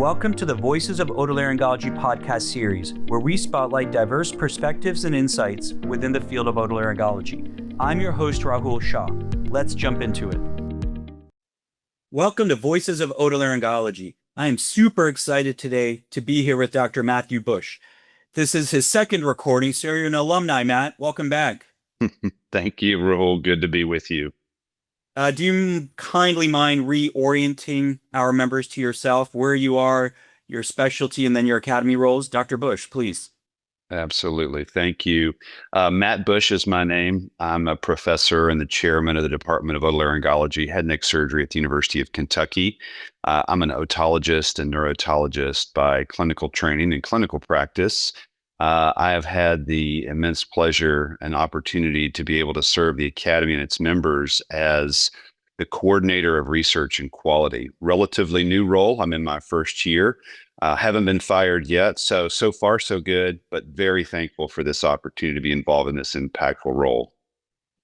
Welcome to the Voices of Otolaryngology podcast series, where we spotlight diverse perspectives and insights within the field of otolaryngology. I'm your host, Rahul Shah. Let's jump into it. Welcome to Voices of Otolaryngology. I am super excited today to be here with Dr. Matthew Bush. This is his second recording, so you're an alumni, Matt. Welcome back. Thank you, Rahul. Good to be with you. Do you kindly mind reorienting our members to yourself, where you are, your specialty, and then your academy roles? Dr. Bush, please. Absolutely. Thank you. Matt Bush is my name. I'm a professor and the chairman of the Department of Otolaryngology, Head and Neck Surgery at the University of Kentucky. I'm an otologist and neurotologist by clinical training and clinical practice. I have had the immense pleasure and opportunity to be able to serve the Academy and its members as the coordinator of research and quality. Relatively new role. I'm in my first year. Haven't been fired yet. So far, so good, but very thankful for this opportunity to be involved in this impactful role.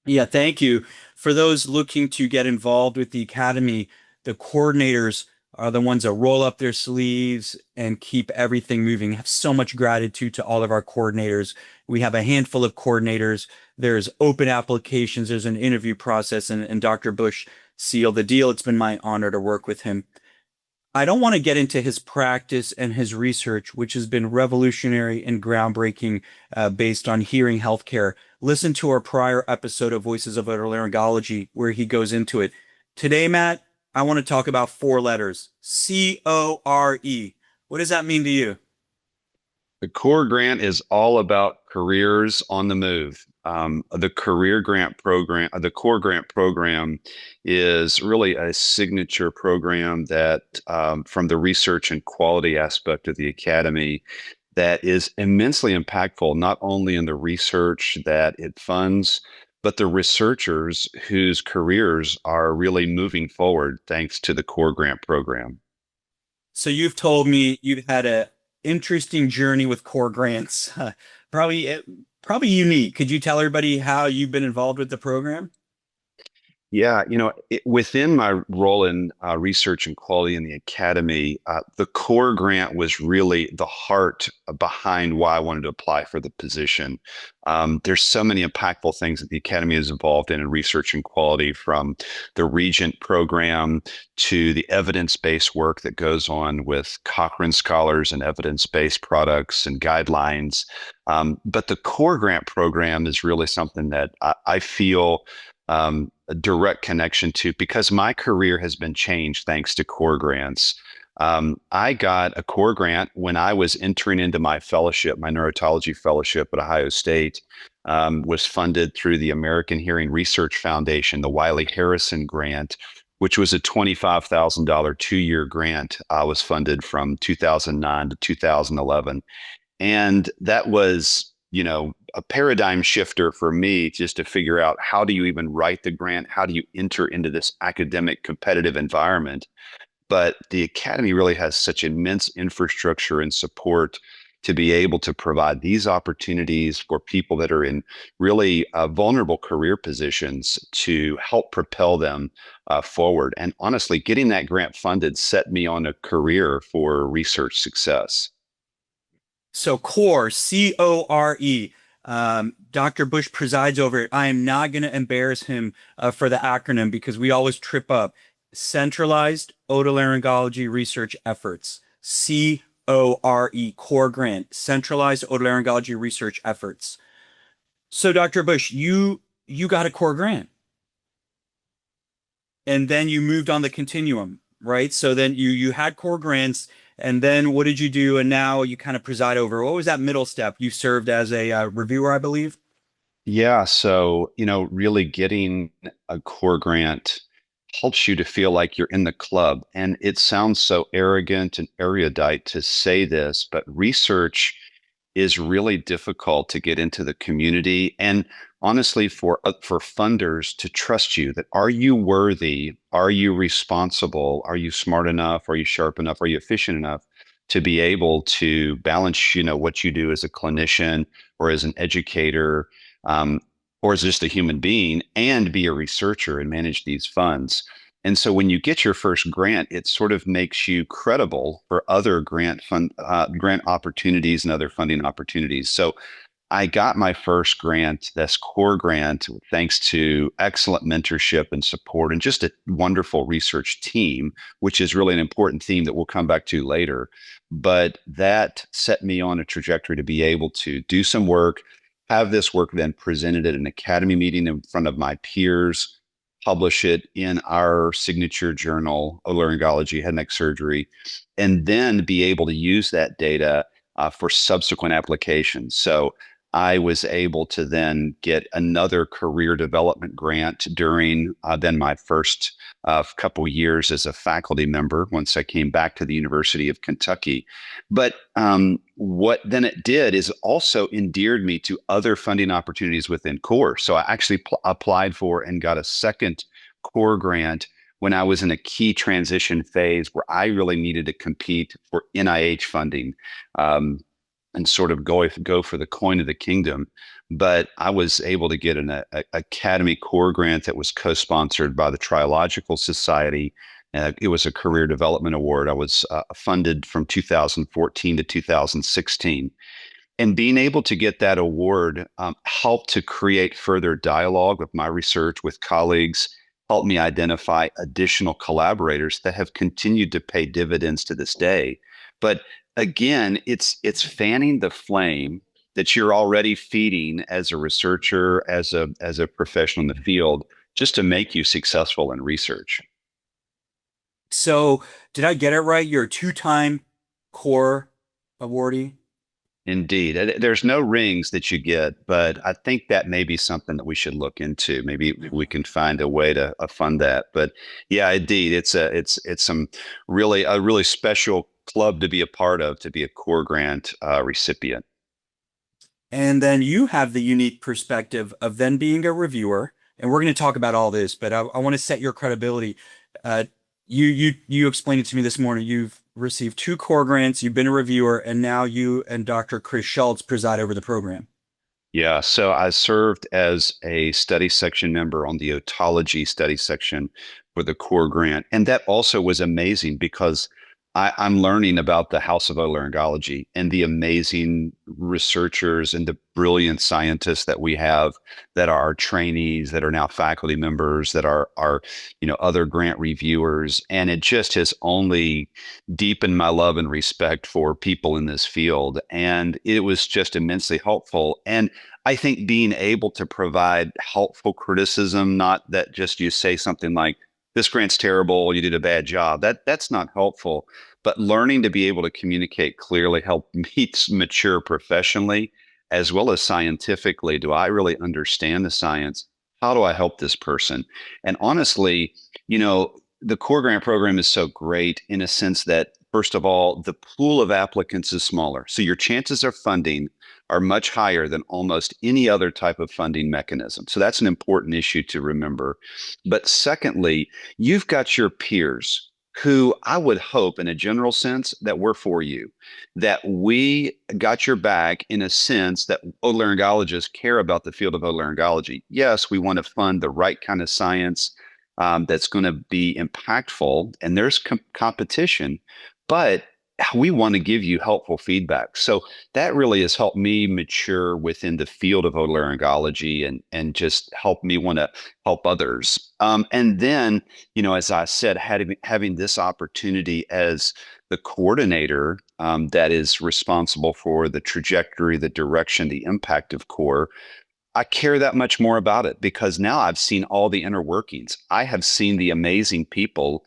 Yeah, thank you. For those looking to get involved with the Academy, the coordinators are the ones that roll up their sleeves and keep everything moving. I have so much gratitude to all of our coordinators. We have a handful of coordinators. There's open applications. There's an interview process, and Dr. Bush sealed the deal. It's been my honor to work with him. I don't want to get into his practice and his research, which has been revolutionary and groundbreaking based on hearing healthcare. Listen to our prior episode of Voices of Otolaryngology where he goes into it. Today, Matt, I want to talk about four letters, CORE. What does that mean to you? The CORE Grant is all about careers on the move. The Career Grant Program, the CORE Grant Program is really a signature program that from the research and quality aspect of the Academy that is immensely impactful, not only in the research that it funds, but the researchers whose careers are really moving forward thanks to the CORE Grant Program. So you've told me you've had an interesting journey with CORE grants, probably unique. Could you tell everybody how you've been involved with the program? Yeah, within my role in research and quality in the Academy, the CORE Grant was really the heart behind why I wanted to apply for the position. There's so many impactful things that the Academy is involved in research and quality, from the Regent program to the evidence-based work that goes on with Cochrane scholars and evidence-based products and guidelines. But the CORE Grant program is really something that I feel a direct connection to, because my career has been changed thanks to CORE grants. I got a CORE grant when I was entering into my fellowship, my neurotology fellowship at Ohio State, was funded through the American Hearing Research Foundation, the Wiley Harrison grant, which was a $25,000 two-year grant. I was funded from 2009 to 2011. And that was, a paradigm shifter for me, just to figure out, how do you even write the grant? How do you enter into this academic competitive environment? But the Academy really has such immense infrastructure and support to be able to provide these opportunities for people that are in really vulnerable career positions to help propel them forward. And honestly, getting that grant funded set me on a career for research success. So CORE, CORE. Dr. Bush presides over it. I am not going to embarrass him for the acronym because we always trip up. Centralized Otolaryngology Research Efforts, CORE, CORE Grant, Centralized Otolaryngology Research Efforts. So Dr. Bush, you got a CORE grant, and then you moved on the continuum, right? So then you had CORE grants, and then what did you do? And now you kind of preside over. What was that middle step? You served as a reviewer, I believe. Yeah, so, really getting a CORE grant helps you to feel like you're in the club. And it sounds so arrogant and erudite to say this, but research is really difficult to get into the community. And honestly, for funders to trust you, that are you worthy? Are you responsible? Are you smart enough? Are you sharp enough? Are you efficient enough to be able to balance, what you do as a clinician or as an educator, or as just a human being, and be a researcher and manage these funds? And so when you get your first grant, it sort of makes you credible for other grant opportunities and other funding opportunities. So I got my first grant, this core grant, thanks to excellent mentorship and support and just a wonderful research team, which is really an important theme that we'll come back to later. But that set me on a trajectory to be able to do some work, have this work then presented at an academy meeting in front of my peers, publish it in our signature journal, Otolaryngology, Head and Neck Surgery, and then be able to use that data for subsequent applications. So I was able to then get another career development grant during then my first couple years as a faculty member once I came back to the University of Kentucky. But what then it did is also endeared me to other funding opportunities within CORE. So I actually applied for and got a second CORE grant when I was in a key transition phase where I really needed to compete for NIH funding. And sort of go for the coin of the kingdom. But I was able to get an Academy Core grant that was co-sponsored by the Triological Society. It was a career development award. I was funded from 2014 to 2016. And being able to get that award helped to create further dialogue with my research with colleagues, helped me identify additional collaborators that have continued to pay dividends to this day. But again, it's fanning the flame that you're already feeding as a researcher, as a professional in the field, just to make you successful in research. So, did I get it right? You're a two-time core awardee? Indeed. There's no rings that you get, but I think that may be something that we should look into. Maybe we can find a way to fund that. But yeah, indeed, it's some really a really special club to be a part of, to be a core grant recipient. And then you have the unique perspective of then being a reviewer. And we're going to talk about all this, but I want to set your credibility. Uh, you explained it to me this morning. You've received two core grants, you've been a reviewer, and now you and Dr. Chris Schultz preside over the program. Yeah, so I served as a study section member on the otology study section for the core grant. And that also was amazing because I'm learning about the House of Otolaryngology and the amazing researchers and the brilliant scientists that we have that are our trainees, that are now faculty members, that are other grant reviewers. And it just has only deepened my love and respect for people in this field. And it was just immensely helpful. And I think being able to provide helpful criticism, not that just you say something like, this grant's terrible, you did a bad job. That's not helpful. But learning to be able to communicate clearly helped me mature professionally as well as scientifically. Do I really understand the science? How do I help this person? And honestly, the core grant program is so great in a sense that, first of all, the pool of applicants is smaller. So your chances of funding are much higher than almost any other type of funding mechanism. So that's an important issue to remember. But secondly, you've got your peers who I would hope, in a general sense, that we're for you, that we got your back in a sense that otolaryngologists care about the field of otolaryngology. Yes, we want to fund the right kind of science that's going to be impactful, and there's competition, but we want to give you helpful feedback. So that really has helped me mature within the field of otolaryngology and just help me want to help others. And then, as I said, having this opportunity as the coordinator that is responsible for the trajectory, the direction, the impact of CORE, I care that much more about it because now I've seen all the inner workings. I have seen the amazing people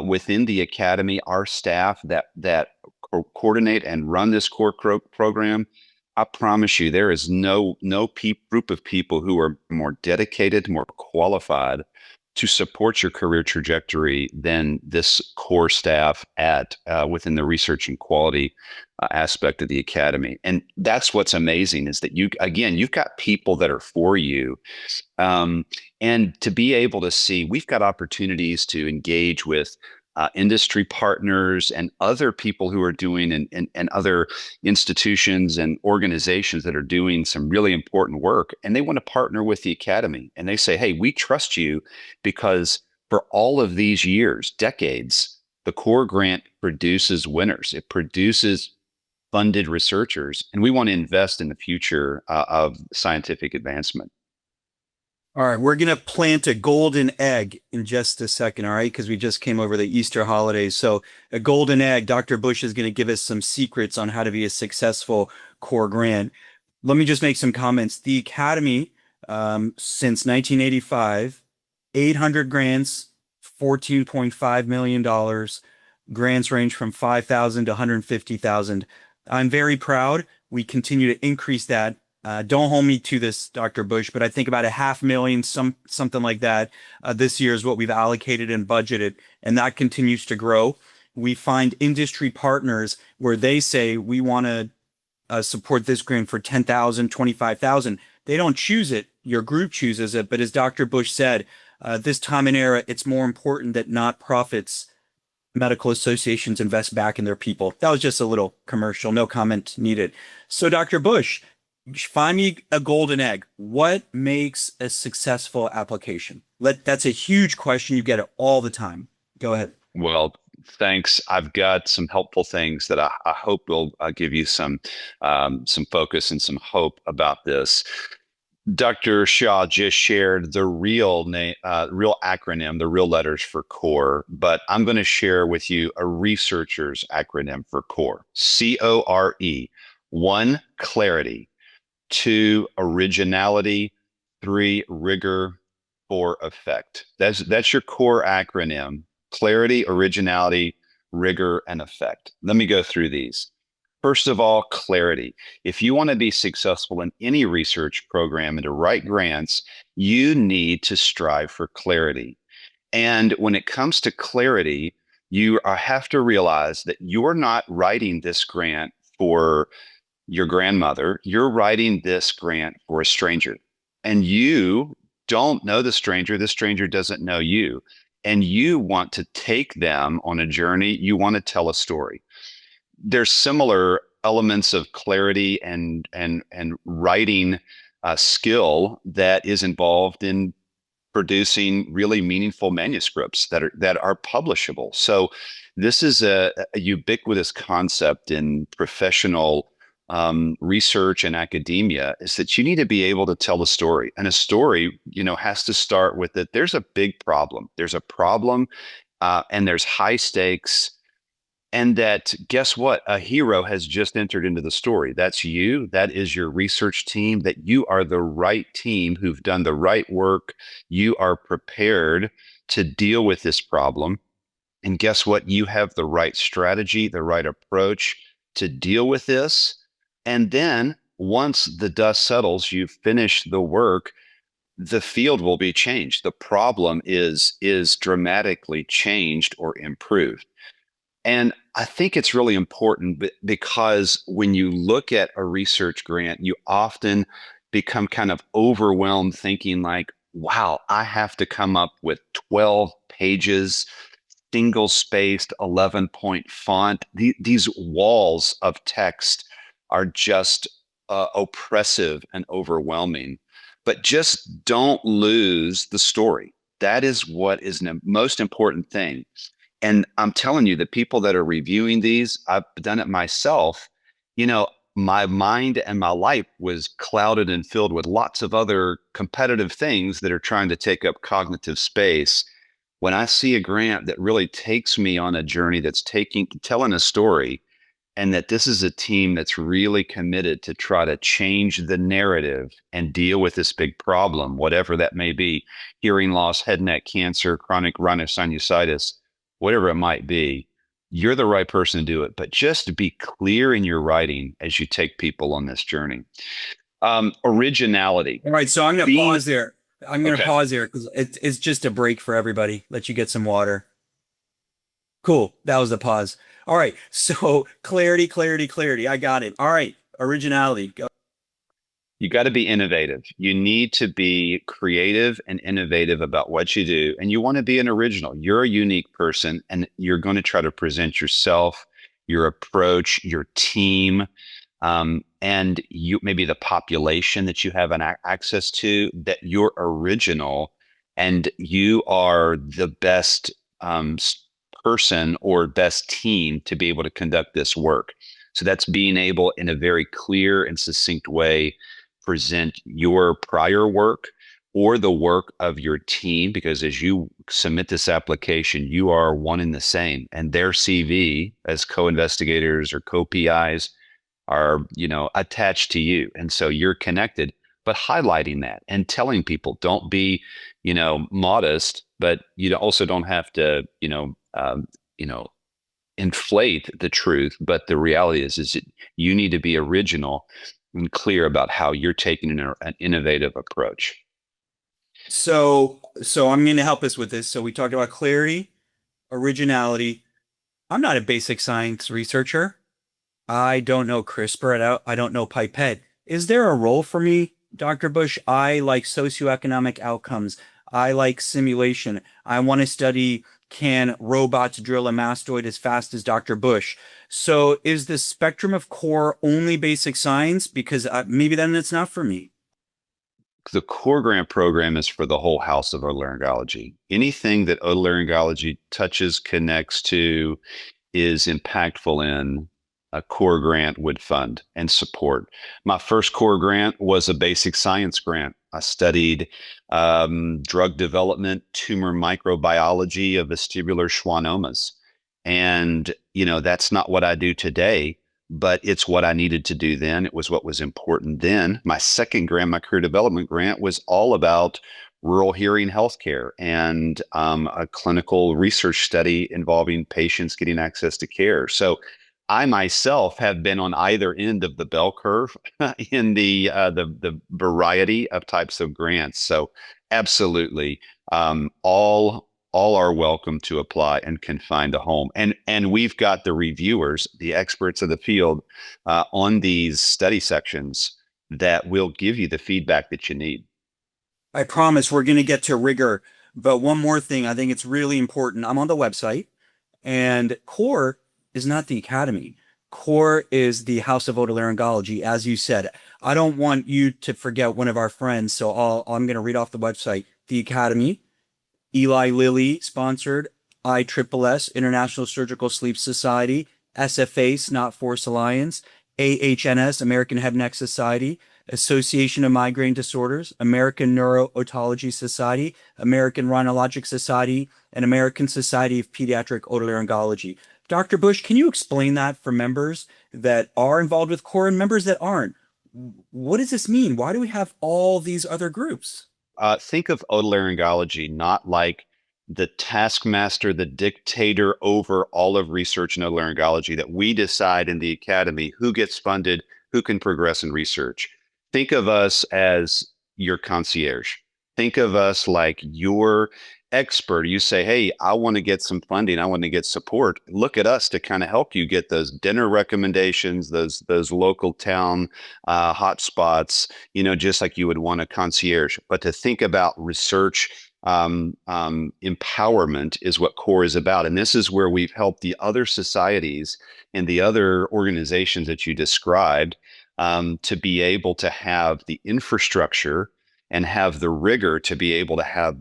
within the academy, our staff that coordinate and run this core program. I promise you, there is no group of people who are more dedicated, more qualified to support your career trajectory than this core staff at within the research and quality aspect of the academy. And that's what's amazing is that you've got people that are for you. And to be able to see, we've got opportunities to engage with industry partners and other people who are doing and other institutions and organizations that are doing some really important work. And they want to partner with the academy. And they say, hey, we trust you because For all of these years, decades, the CORE grant produces winners. It produces funded researchers, and we want to invest in the future of scientific advancement. All right, we're going to plant a golden egg in just a second, all right? Because we just came over the Easter holidays. So, a golden egg, Dr. Bush is going to give us some secrets on how to be a successful core grant. Let me just make some comments. The Academy, since 1985, 800 grants, $14.5 million. Grants range from 5,000 to 150,000. I'm very proud. We continue to increase that. Don't hold me to this, Dr. Bush, but I think about a 500,000, something like that. This year is what we've allocated and budgeted, and that continues to grow. We find industry partners where they say we want to support this grant for 10,000, 25,000. They don't choose it. Your group chooses it. But as Dr. Bush said, this time and era, it's more important that not profits, medical associations invest back in their people. That was just a little commercial. No comment needed. So, Dr. Bush, find me a golden egg. What makes a successful application? That's a huge question. You get it all the time. Go ahead. Well, thanks. I've got some helpful things that I hope will give you some focus and some hope about this. Dr. Shah just shared the real name, real acronym, the real letters for CORE, but I'm going to share with you a researcher's acronym for CORE. CORE. 1, clarity. 2, originality. 3, rigor. 4, effect. That's your CORE acronym. Clarity, originality, rigor, and effect. Let me go through these. First of all, clarity. If you want to be successful in any research program and to write grants, you need to strive for clarity. And when it comes to clarity, you have to realize that you're not writing this grant for your grandmother. You're writing this grant for a stranger. And you don't know the stranger. The stranger doesn't know you. And you want to take them on a journey. You want to tell a story. There's similar elements of clarity and writing skill that is involved in producing really meaningful manuscripts that are publishable. So this is a ubiquitous concept in professional research and academia, is that you need to be able to tell a story, and a story, has to start with that there's a big problem. There's a problem, and there's high stakes. And that, guess what? A hero has just entered into the story. That's you. That is your research team, that you are the right team who've done the right work. You are prepared to deal with this problem. And guess what? You have the right strategy, the right approach to deal with this. And then once the dust settles, you've finished the work, the field will be changed. The problem is dramatically changed or improved. And I think it's really important because when you look at a research grant, you often become kind of overwhelmed thinking like, wow, I have to come up with 12 pages, single spaced 11-point font. These walls of text are just oppressive and overwhelming. But just don't lose the story. That is what is the most important thing. And I'm telling you, the people that are reviewing these, I've done it myself. My mind and my life was clouded and filled with lots of other competitive things that are trying to take up cognitive space. When I see a grant that really takes me on a journey that's telling a story, and that this is a team that's really committed to try to change the narrative and deal with this big problem, whatever that may be, hearing loss, head and neck cancer, chronic rhinosinusitis, whatever it might be, you're the right person to do it. But just be clear in your writing as you take people on this journey. Originality. All right, so I'm going to pause there. Okay. Because it's just a break for everybody. Let you get some water. Cool. That was the pause. All right. So clarity, clarity, clarity. I got it. All right. Originality. Go. You got to be innovative. You need to be creative and innovative about what you do. And you want to be an original. You're a unique person, and you're going to try to present yourself, your approach, your team, and maybe the population that you have access to, that you're original and you are the best person or best team to be able to conduct this work. So that's being able, in a very clear and succinct way, present your prior work or the work of your team, because as you submit this application, you are one and the same, and their CV as co-investigators or co-PIs are, attached to you. And so you're connected, but highlighting that and telling people, don't be, modest, but you also don't have to, you know, inflate the truth. But the reality is that you need to be original and clear about how you're taking an innovative approach. So I'm going to help us with this. So we talked about clarity, originality. I'm not a basic science researcher. I don't know CRISPR. I don't know pipette. Is there a role for me, Dr. Bush? I like socioeconomic outcomes. I like simulation. I want to study, can robots drill a mastoid as fast as Dr. Bush? So is the spectrum of core only basic science? Because maybe then it's not for me. The core grant program is for the whole house of otolaryngology. Anything that otolaryngology touches, connects to, is impactful in, a core grant would fund and support. My first core grant was a basic science grant. I studied drug development, tumor microbiology of vestibular schwannomas. And, that's not what I do today, but it's what I needed to do then. It was what was important then. My second grant, my career development grant, was all about rural hearing healthcare and a clinical research study involving patients getting access to care. So I myself have been on either end of the bell curve in the variety of types of grants. So absolutely, all are welcome to apply and can find a home. And we've got the reviewers, the experts of the field, on these study sections that will give you the feedback that you need. I promise we're going to get to rigor. But one more thing, I think it's really important. I'm on the website, and CORE is not the academy. CORE is the House of Otolaryngology, as you said. I don't want you to forget one of our friends, so I'm going to read off the website. The Academy, Eli Lilly sponsored, ISSS, International Surgical Sleep Society, SFA, Snot Force Alliance, AHNS, American Head and Neck Society, Association of Migraine Disorders, American Neuro-Otology Society, American Rhinologic Society, and American Society of Pediatric Otolaryngology. Dr. Bush, can you explain that for members that are involved with CORE and members that aren't? What does this mean? Why do we have all these other groups? Think of otolaryngology not like the taskmaster, the dictator over all of research in otolaryngology, that we decide in the academy who gets funded, who can progress in research. Think of us as your concierge. Think of us like your expert. You say, hey, I want to get some funding. I want to get support. Look at us to kind of help you get those dinner recommendations, those local town hotspots, just like you would want a concierge. But to think about research empowerment is what CORE is about. And this is where we've helped the other societies and the other organizations that you described to be able to have the infrastructure and have the rigor to be able to have,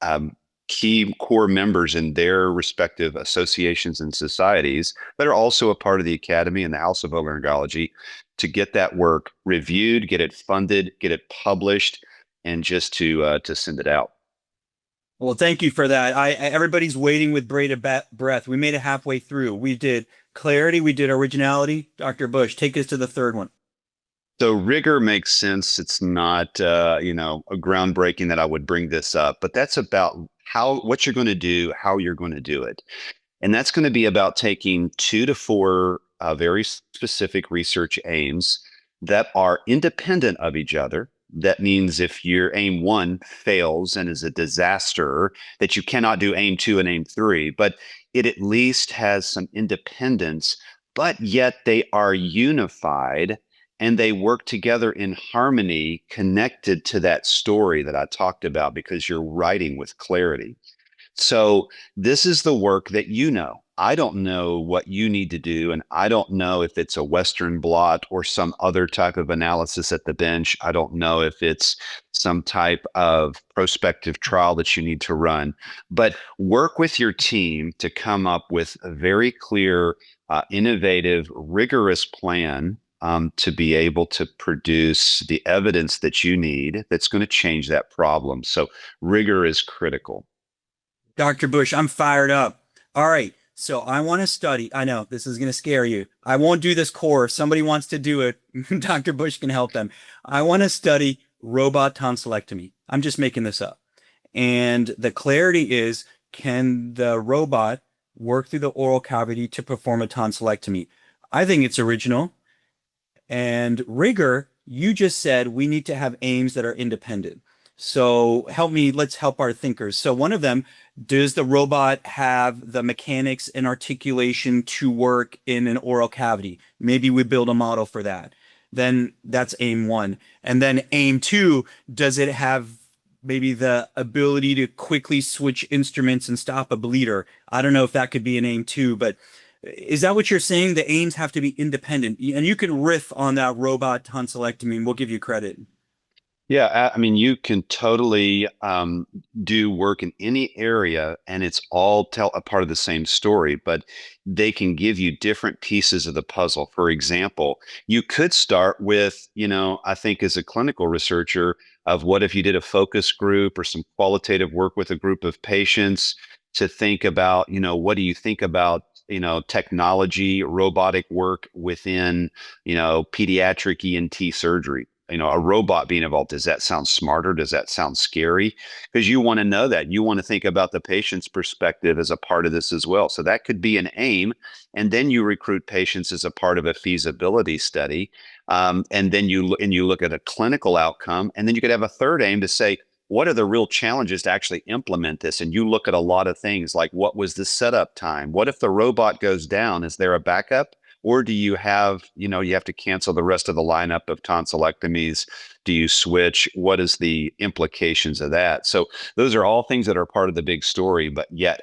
um, key core members in their respective associations and societies that are also a part of the academy and the House of Otolaryngology, to get that work reviewed, get it funded, get it published, and just to send it out. Well, thank you for that. Everybody's waiting with bated breath. We made it halfway through. We did clarity, we did originality. Dr. Bush, take us to the third one. So rigor makes sense. It's not, a groundbreaking that I would bring this up, but that's about what you're going to do, how you're going to do it. And that's going to be about taking 2 to 4 very specific research aims that are independent of each other. That means if your aim one fails and is a disaster, that you cannot do aim two and aim three, but it at least has some independence, but yet they are unified and they work together in harmony, connected to that story that I talked about, because you're writing with clarity. So this is the work that I don't know what you need to do. And I don't know if it's a Western blot or some other type of analysis at the bench. I don't know if it's some type of prospective trial that you need to run, but work with your team to come up with a very clear, innovative, rigorous plan to be able to produce the evidence that you need that's going to change that problem. So rigor is critical. Dr. Bush, I'm fired up. All right. So I want to study. I know this is going to scare you. I won't do this core. If somebody wants to do it, Dr. Bush can help them. I want to study robot tonsillectomy. I'm just making this up. And the clarity is, can the robot work through the oral cavity to perform a tonsillectomy? I think it's original. And rigor, you just said we need to have aims that are independent. So help me, let's help our thinkers. So one of them, does the robot have the mechanics and articulation to work in an oral cavity? Maybe we build a model for that. Then that's aim one. And then aim two, does it have maybe the ability to quickly switch instruments and stop a bleeder? I don't know if that could be an aim two, but is that what you're saying? The aims have to be independent. And you can riff on that robot tonsillectomy, and we'll give you credit. Yeah, I mean, you can totally do work in any area, and it's all tell a part of the same story, but they can give you different pieces of the puzzle. For example, you could start with, I think as a clinical researcher, of what if you did a focus group or some qualitative work with a group of patients to think about, what do you think about, technology, robotic work within, pediatric ENT surgery? A robot being involved, does that sound smarter? Does that sound scary? Because you want to know that. You want to think about the patient's perspective as a part of this as well. So that could be an aim. And then you recruit patients as a part of a feasibility study. And then you look at a clinical outcome. And then you could have a third aim to say, what are the real challenges to actually implement this? And you look at a lot of things like, what was the setup time? What if the robot goes down? Is there a backup? Or do you have, you have to cancel the rest of the lineup of tonsillectomies? Do you switch? What is the implications of that? So those are all things that are part of the big story, but yet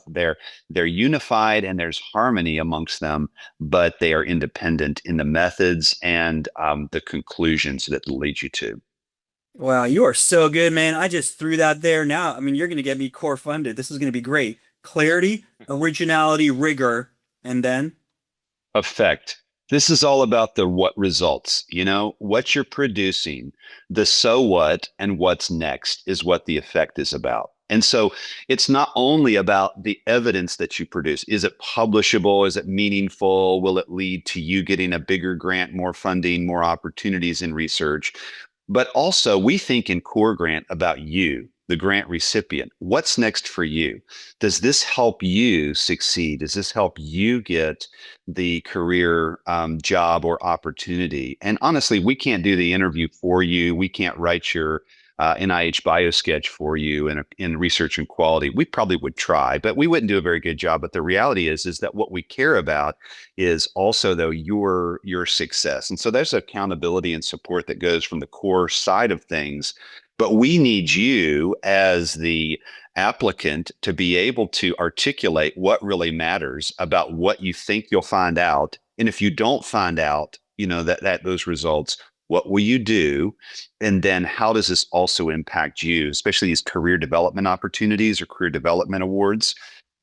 they're unified and there's harmony amongst them, but they are independent in the methods and the conclusions that lead you to. Wow, you are so good, man. I just threw that there now. I mean, you're going to get me core funded. This is going to be great. Clarity, originality, rigor, and then Effect. This is all about the what results, what you're producing, the so what and what's next is what the effect is about. And so it's not only about the evidence that you produce. Is it publishable? Is it meaningful? Will it lead to you getting a bigger grant, more funding, more opportunities in research? But also, we think in Core Grant about you, the grant recipient. What's next for you? Does this help you succeed? Does this help you get the career job or opportunity? And honestly, we can't do the interview for you. We can't write your NIH BioSketch for you in research and quality. We probably would try, but we wouldn't do a very good job. But the reality is that what we care about is also though your success. And so there's accountability and support that goes from the core side of things. But we need you as the applicant to be able to articulate what really matters about what you think you'll find out. And if you don't find out, that those results, what will you do? And then how does this also impact you, especially these career development opportunities or career development awards?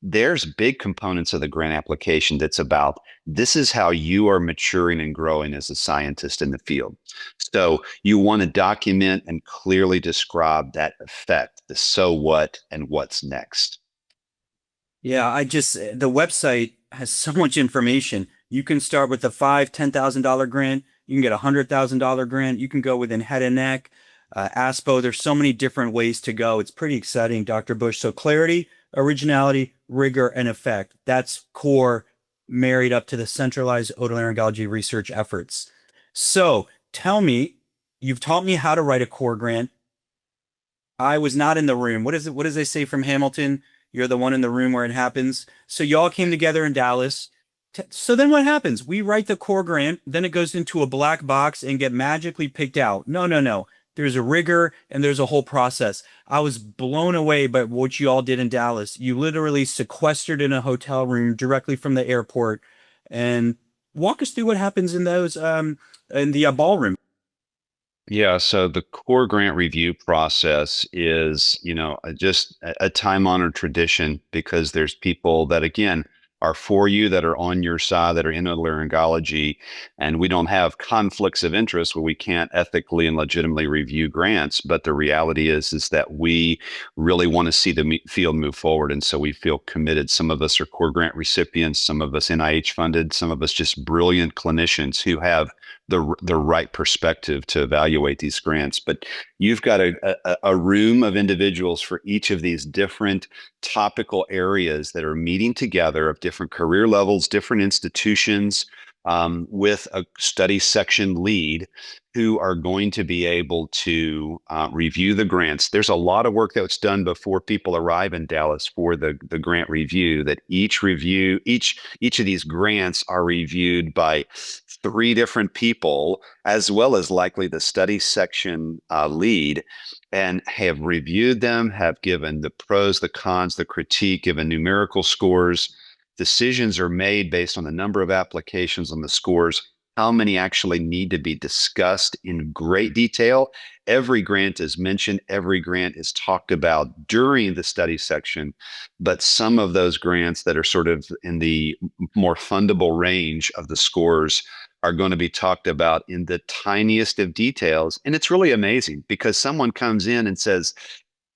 There's big components of the grant application that's about this is how you are maturing and growing as a scientist in the field. So you want to document and clearly describe that effect, the so what and what's next. yeah, the website has so much information. You can start with a $10,000 grant. You can get $100,000 grant. You can go within head and neck, ASPO. There's so many different ways to go. It's pretty exciting, Dr. Bush. So clarity, originality, rigor, and effect. That's core married up to the centralized otolaryngology research efforts. So tell me, you've taught me how to write a core grant. I was not in the room. What is it? What does they say from Hamilton? You're the one in the room where it happens. So y'all came together in Dallas. So then what happens? We write the core grant, then it goes into a black box and get magically picked out. No, no, no. there's a rigor, and there's a whole process. I was blown away by what you all did in Dallas. You literally sequestered in a hotel room directly from the airport. And walk us through what happens in those in the ballroom. Yeah, so the core grant review process is, just a time-honored tradition because there's people that, again, are for you, that are on your side, that are in otolaryngology, and we don't have conflicts of interest where we can't ethically and legitimately review grants. But the reality is that we really want to see the field move forward, and so we feel committed. Some of us are core grant recipients, some of us NIH funded, some of us just brilliant clinicians who have the right perspective to evaluate these grants. But you've got a room of individuals for each of these different topical areas that are meeting together of different career levels, different institutions, with a study section lead who are going to be able to review the grants. There's a lot of work that's done before people arrive in Dallas for the grant review, that each of these grants are reviewed by three different people, as well as likely the study section lead, and have reviewed them, have given the pros, the cons, the critique, given numerical scores. Decisions are made based on the number of applications on the scores, how many actually need to be discussed in great detail. Every grant is mentioned, every grant is talked about during the study section, but some of those grants that are sort of in the more fundable range of the scores are going to be talked about in the tiniest of details. And it's really amazing because someone comes in and says,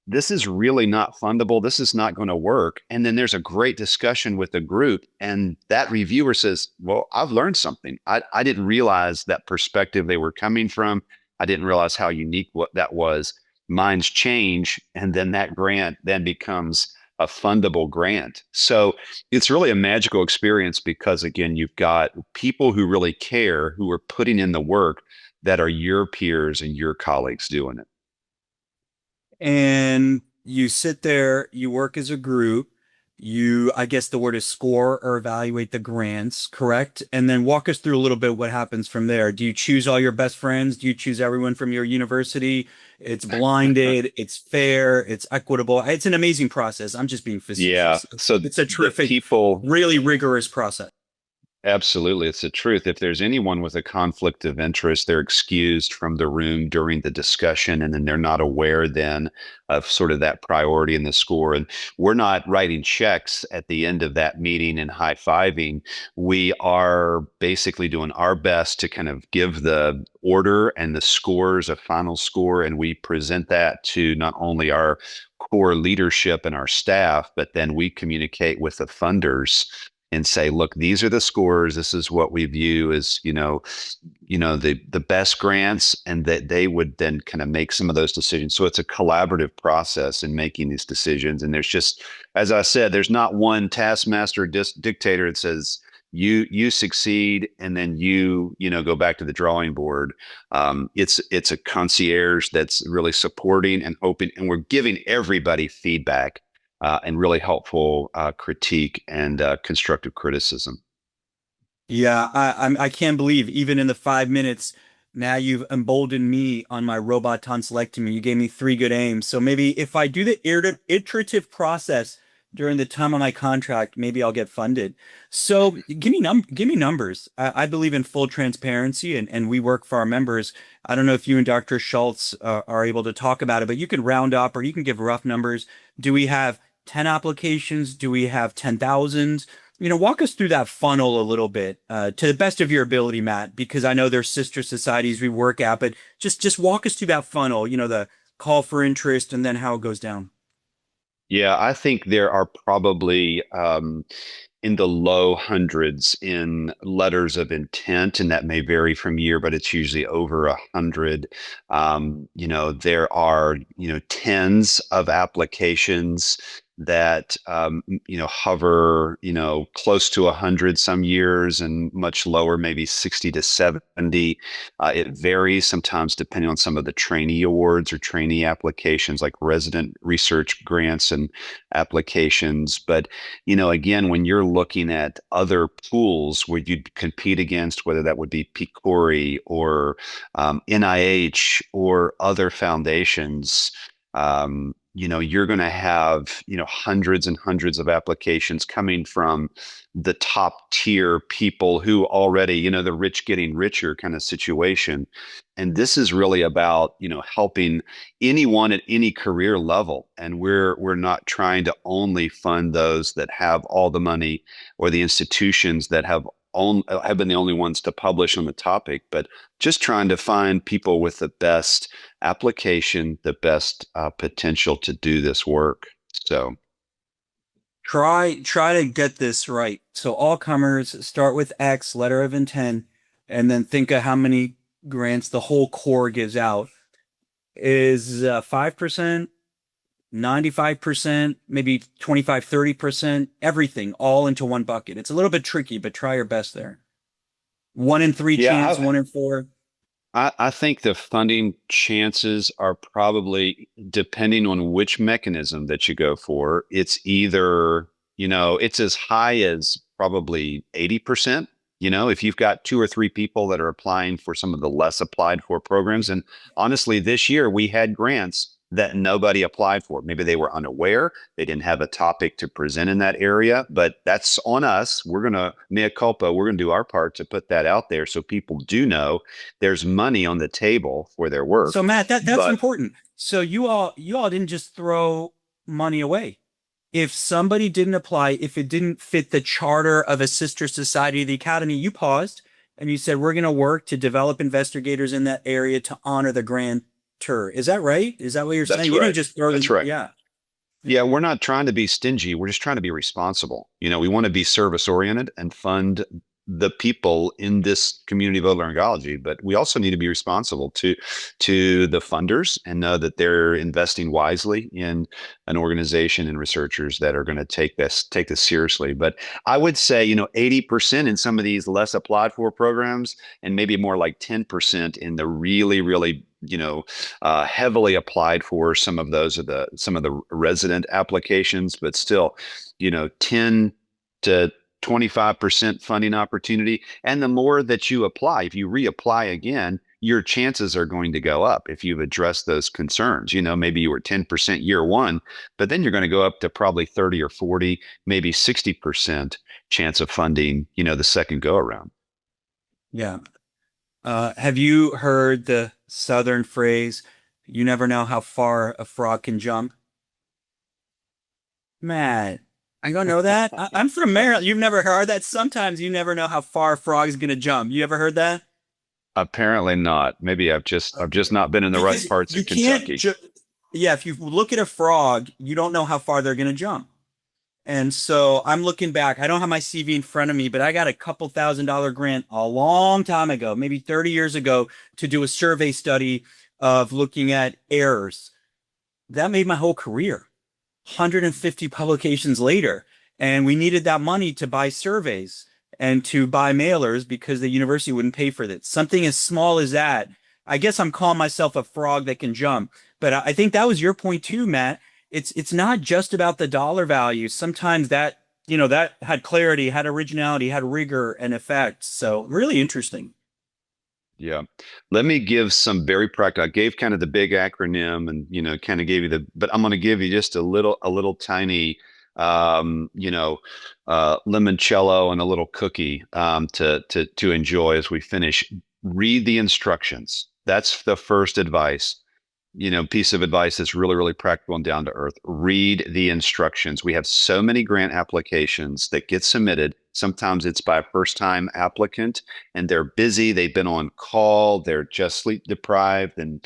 this is really not fundable. This is not going to work. And then there's a great discussion with the group. And that reviewer says, well, I've learned something. I didn't realize that perspective they were coming from. I didn't realize how unique what that was. Minds change. And then that grant then becomes a fundable grant. So it's really a magical experience because, again, you've got people who really care, who are putting in the work, that are your peers and your colleagues doing it. And you sit there, you work as a group, you, I guess the word is score or evaluate the grants, correct? And then walk us through a little bit what happens from there. Do you choose all your best friends? Do you choose everyone from your university? It's blinded, it's fair, it's equitable. It's an amazing process. I'm just being Yeah. facetious. So It's a the terrific, people, really rigorous process. absolutely, it's the truth. If there's anyone with a conflict of interest, they're excused from the room during the discussion, and then they're not aware then of sort of that priority in the score. And we're not writing checks at the end of that meeting and high-fiving. We are basically doing our best to kind of give the order and the scores, a final score, and we present that to not only our core leadership and our staff, but then we communicate with the funders and say, look, these are the scores. This is what we view as, the best grants, and that they would then kind of make some of those decisions. So it's a collaborative process in making these decisions. And there's just, as I said, there's not one taskmaster dictator that says, you succeed, and then go back to the drawing board. It's a concierge that's really supporting and hoping, and we're giving everybody feedback, and really helpful critique and constructive criticism. Yeah, I can't believe even in the 5 minutes now you've emboldened me on my robot tonsillectomy. You gave me three good aims. So maybe if I do the iterative process during the time of my contract, maybe I'll get funded. So give me numbers. I believe in full transparency, and we work for our members. I don't know if you and Dr. Schultz are able to talk about it, but you can round up or you can give rough numbers. Do we have 10 applications? Do we have 10,000? Walk us through that funnel a little bit, to the best of your ability, Matt, because I know there's sister societies we work at, but just walk us through that funnel, the call for interest and then how it goes down. Yeah, I think there are probably in the low hundreds in letters of intent, and that may vary from year, but it's usually over 100. There are tens of applications. that hover close to 100 some years and much lower, maybe 60 to 70. It varies sometimes depending on some of the trainee awards or trainee applications, like resident research grants and applications. But again, when you're looking at other pools where you'd compete against, whether that would be PCORI or NIH or other foundations, you're going to have, hundreds and hundreds of applications coming from the top tier people who already, the rich getting richer kind of situation. And this is really about, helping anyone at any career level. And we're not trying to only fund those that have all the money, or the institutions that have been the only ones to publish on the topic, but just trying to find people with the best application, the best potential to do this work. So Try to get this right. So all comers start with X, letter of intent, and then think of how many grants the whole core gives out. Is 5%, 95%, maybe 25, 30%, everything all into one bucket. It's a little bit tricky, but try your best there. 1 in 3 chance, yeah, 1 in 4. I think the funding chances are probably, depending on which mechanism that you go for, it's either, it's as high as probably 80%. If you've got 2 or 3 people that are applying for some of the less applied for programs. And honestly, this year we had grants that nobody applied for. Maybe they were unaware, they didn't have a topic to present in that area, but that's on us. We're going to, mea culpa, we're going to do our part to put that out there so people do know there's money on the table for their work. So Matt, that's But important. So you all didn't just throw money away. If somebody didn't apply, if it didn't fit the charter of a sister society of the academy, you paused and you said, we're going to work to develop investigators in that area to honor the grantor. Is that right? Is that what you're that's saying? You didn't right. just throw That's them. right. Yeah. Yeah, we're not trying to be stingy. We're just trying to be responsible. We want to be service oriented and fund the people in this community of otolaryngology, but we also need to be responsible to the funders and know that they're investing wisely in an organization and researchers that are going to take this seriously. But I would say, 80% in some of these less applied for programs, and maybe more like 10% in the really, really heavily applied for. Some of the resident applications, but still, 10 to 25% funding opportunity. And the more that you apply, if you reapply again, your chances are going to go up if you've addressed those concerns. Maybe you were 10% year one, but then you're going to go up to probably 30 or 40, maybe 60% chance of funding, the second go around. Yeah. Have you heard the Southern phrase, you never know how far a frog can jump? Matt, I don't know that. I'm from Maryland. You've never heard that? Sometimes you never know how far a frog is going to jump. You ever heard that? Apparently not. Maybe I've just not been in the right Because parts you of can't, Kentucky. yeah, if you look at a frog, you don't know how far they're going to jump. And so I'm looking back. I don't have my CV in front of me, but I got a couple $1,000 grant a long time ago, maybe 30 years ago, to do a survey study of looking at errors. That made my whole career. 150 publications later. And we needed that money to buy surveys and to buy mailers because the university wouldn't pay for that. Something as small as that. I guess I'm calling myself a frog that can jump. But I think that was your point too, Matt. It's not just about the dollar value. Sometimes that had clarity, had originality, had rigor and effect. So really interesting. Yeah. Let me give some very practical. I gave kind of the big acronym and, kind of gave you but I'm going to give you just a little tiny, limoncello and a little cookie, to enjoy as we finish. Read the instructions. That's the first advice. Piece of advice that's really, really practical and down to earth. Read the instructions. We have so many grant applications that get submitted. Sometimes it's by a first time applicant and they're busy. They've been on call. They're just sleep deprived. And,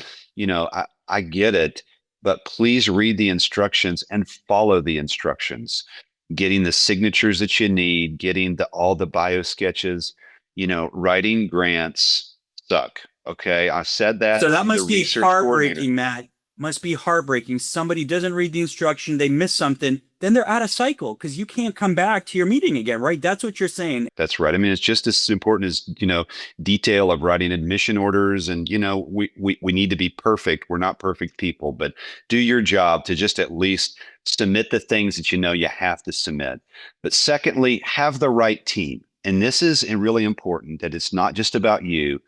I get it, but please read the instructions and follow the instructions. Getting the signatures that you need, getting all the bio sketches, writing grants suck. Okay. I said that. So that I'm the must be research coordinator. heartbreaking, Matt. must be heartbreaking. Somebody doesn't read the instruction, they miss something, then they're out of cycle because you can't come back to your meeting again, right? That's what you're saying. That's right. I mean, it's just as important as, detail of writing admission orders. And, we need to be perfect. We're not perfect people, but do your job to just at least submit the things that you know you have to submit. But secondly, have the right team. And this is really important that it's not just about you.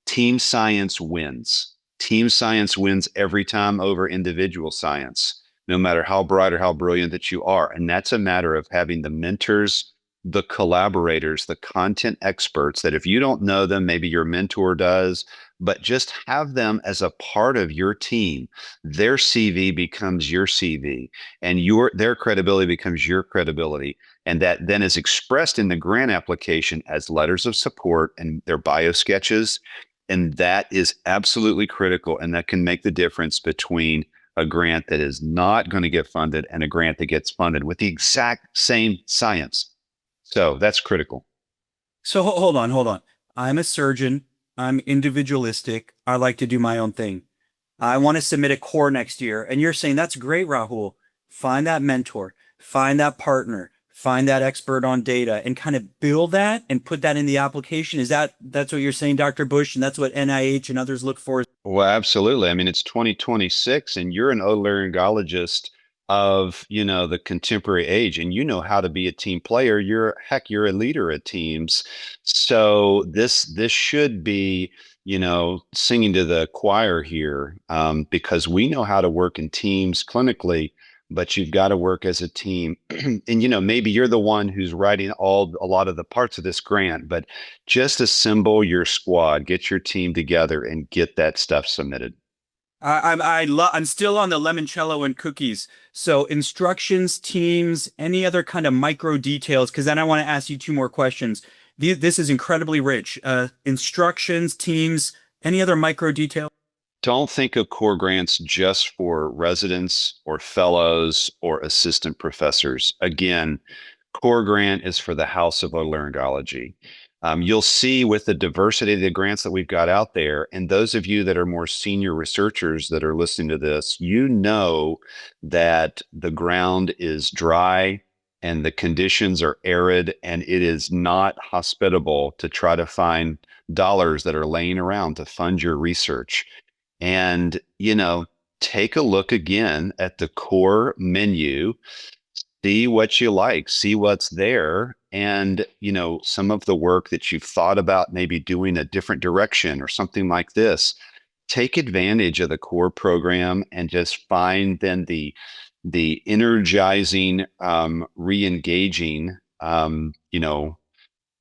Team science wins. Team science wins every time over individual science, no matter how bright or how brilliant that you are. And that's a matter of having the mentors, the collaborators, the content experts that if you don't know them, maybe your mentor does, but just have them as a part of your team. Their CV becomes your CV and their credibility becomes your credibility. And that then is expressed in the grant application as letters of support and their bio sketches. And that is absolutely critical. And that can make the difference between a grant that is not going to get funded and a grant that gets funded with the exact same science. So that's critical. So hold on. I'm a surgeon. I'm individualistic. I like to do my own thing. I want to submit a core next year. And you're saying that's great, Rahul. Find that mentor, find that partner, find that expert on data and kind of build that and put that in the application. That's what you're saying, Dr. Bush? And that's what NIH and others look for? Well, absolutely. I mean, it's 2026 and you're an otolaryngologist of, the contemporary age and you know how to be a team player. You're a leader at teams. So this should be, singing to the choir here, because we know how to work in teams clinically, but you've got to work as a team. And, maybe you're the one who's writing a lot of the parts of this grant, but just assemble your squad, get your team together, and get that stuff submitted. I'm still on the limoncello and cookies. So instructions, teams, any other kind of micro details, because then I want to ask you two more questions. This is incredibly rich. Instructions, teams, any other micro detail? Don't think of core grants just for residents or fellows or assistant professors. Again, core grant is for the House of Otolaryngology. You'll see with the diversity of the grants that we've got out there, and those of you that are more senior researchers that are listening to this, you know that the ground is dry and the conditions are arid, and it is not hospitable to try to find dollars that are laying around to fund your research. And, take a look again at the core menu, see what you like, see what's there. And, some of the work that you've thought about maybe doing a different direction or something like this, take advantage of the core program and just find then the energizing, re-engaging,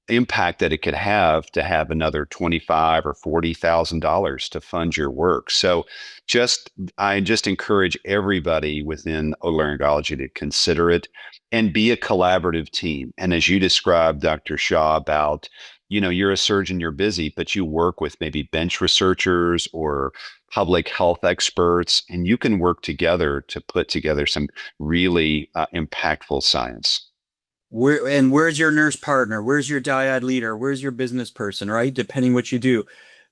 impact that it could have to have another 25 or $40,000 to fund your work. So I just encourage everybody within otolaryngology to consider it and be a collaborative team. And as you described, Dr. Shah, about, you're a surgeon, you're busy, but you work with maybe bench researchers or public health experts, and you can work together to put together some really impactful science. Where's your nurse partner? Where's your dyad leader? Where's your business person, right? Depending what you do.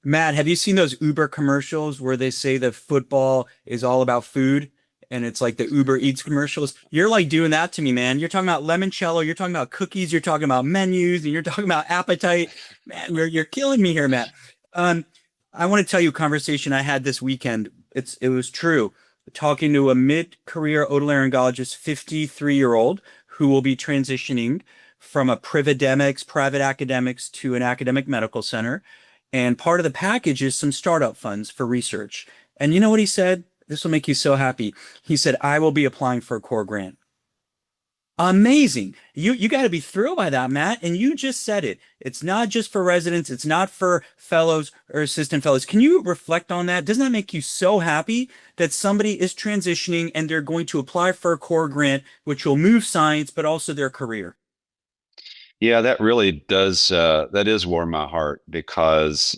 Matt, have you seen those Uber commercials where they say that football is all about food and it's like the Uber Eats commercials? You're like doing that to me, man. You're talking about limoncello, you're talking about cookies, you're talking about menus, and you're talking about appetite. Man, you're killing me here, Matt. Um, I want to tell you a conversation I had this weekend. It was true. Talking to a mid-career otolaryngologist, 53-year-old, who will be transitioning from a private academics to an academic medical center. And part of the package is some startup funds for research. And you know what he said? This will make you so happy. He said, I will be applying for a core grant. Amazing. You got to be thrilled by that, Matt. And you just said it. It's not just for residents. It's not for fellows or assistant fellows. Can you reflect on that? Doesn't that make you so happy that somebody is transitioning and they're going to apply for a core grant, which will move science, but also their career? Yeah, that really does that is warm my heart because,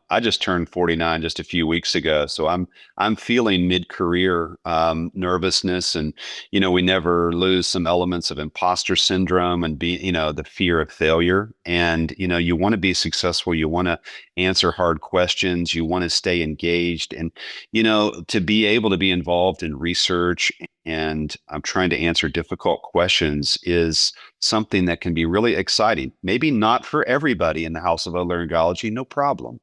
I just turned 49 just a few weeks ago. So I'm feeling mid-career nervousness, and we never lose some elements of imposter syndrome and the fear of failure. And you want to be successful, you want to answer hard questions, you want to stay engaged, and to be able to be involved in research and I'm trying to answer difficult questions is something that can be really exciting. Maybe not for everybody in the House of Otolaryngology, no problem.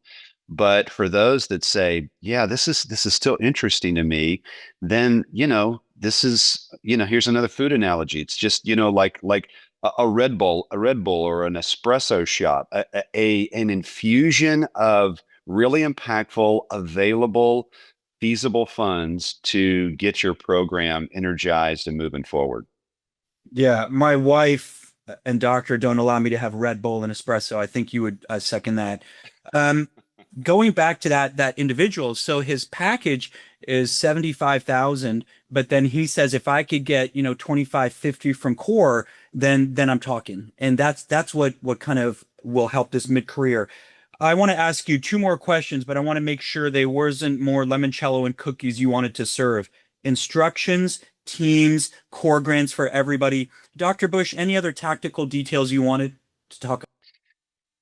But for those that say, yeah, this is still interesting to me, then here's another food analogy. It's just, like a Red Bull or an espresso shot, an infusion of really impactful, available, feasible funds to get your program energized and moving forward. Yeah, my wife and doctor don't allow me to have Red Bull and espresso. I think you would second that. Um, Going back to that individual, so his package is 75,000, but then he says if I could get, 2550 from Core, then I'm talking. And that's what kind of will help this mid-career. I want to ask you two more questions, but I want to make sure they wasn't more limoncello and cookies you wanted to serve. Instructions, teams, core grants for everybody. Dr. Bush, any other tactical details you wanted to talk?